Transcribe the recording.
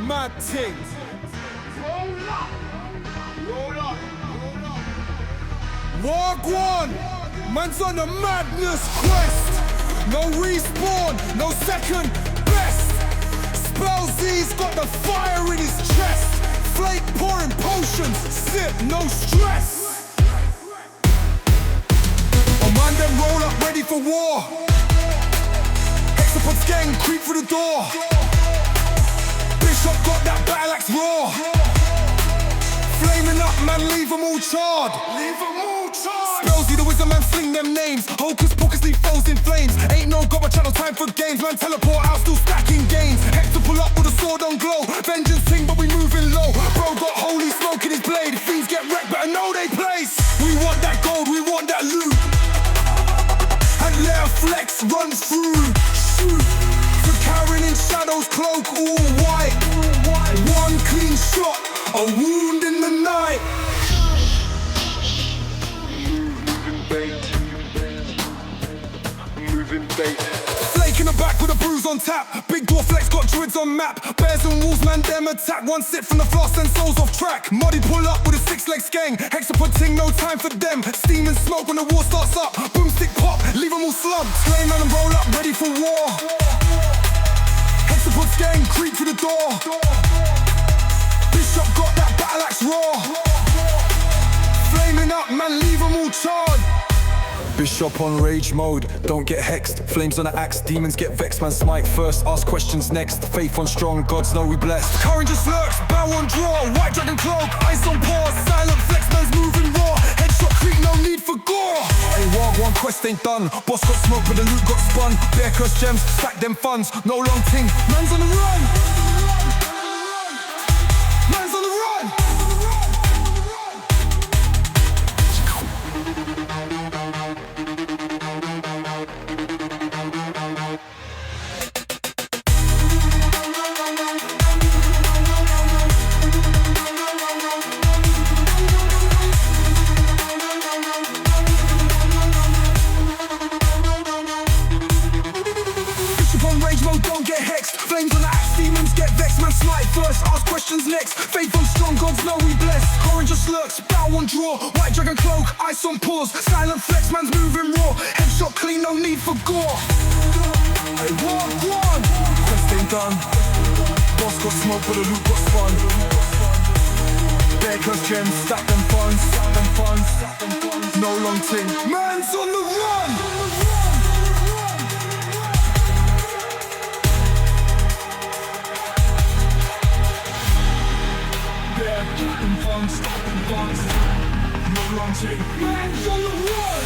mad ting. Wagwan, man's on a madness quest. No respawn, no second best. Spellzie's got the fire in his chest. Flake pouring potions, sip, no stress. Oh, Mandem roll up ready for war. Hexapod skeng creep through the door. Bishop got that battleaxe raw. Flaming up, man, leave them all charred. Spellzie, the wizard man, sling them names. Hocus Pocus, leave foes in flames. Ain't no gobbo channel, time for games. Man, teleport out, still stacking gains. Hector pull up with a sword on glow. Vengeance ting, but we moving low. Bro got holy smoke in his blade. Fiends get wrecked, better know they place. We want that gold, we want that loot. And lair flex runs through. Shoot. For Carrin in shadows, cloak all white. One clean shot, a wound in the night. Moving bait. Flake in the back with a bruise on tap. Big dwarf Flex got druids on map. Bears and wolves, Mandem attack. One sip from the flask, and souls off track. Muddy pull up with a 6-leg skeng. Hexapod ting, no time for them. Steam and smoke when the war starts up. Boomstick pop, leave them all slumped. Flame and roll up, ready for war. Hexapod skeng, creep through the door. Bishop got that battleaxe raw. Flaming up, man, leave them all charred. Bishop on rage mode, don't get hexed. Flames on the axe, demons get vexed. Man smite first, ask questions next. Faith on strong, gods know we blessed. Carrin just lurks, bow on draw. White dragon cloak, ice on pause. Silent flex, man's moving raw. Headshot creep, no need for gore. Hey, Wagwan quest ain't done. Boss got smoke, but the loot got spun. Bear cursed gems, stack them funds. No long ting, man's on the run. Man's on the run. Don't get hexed. Flames on the axe, demons get vexed. Man smite first, ask questions next. Faith on strong, gods know we bless. Carrin just lurks, bow on draw. White dragon cloak, ice on pause. Silent flex, man's moving raw. Headshot clean, no need for gore. Hey, Wagwan, quest ain't done. Boss got smoke, but the loot got spun. Bear cursed gems, stack them funds. No long ting, man's on the run. Stackin funds, no long ting. Man's on the run,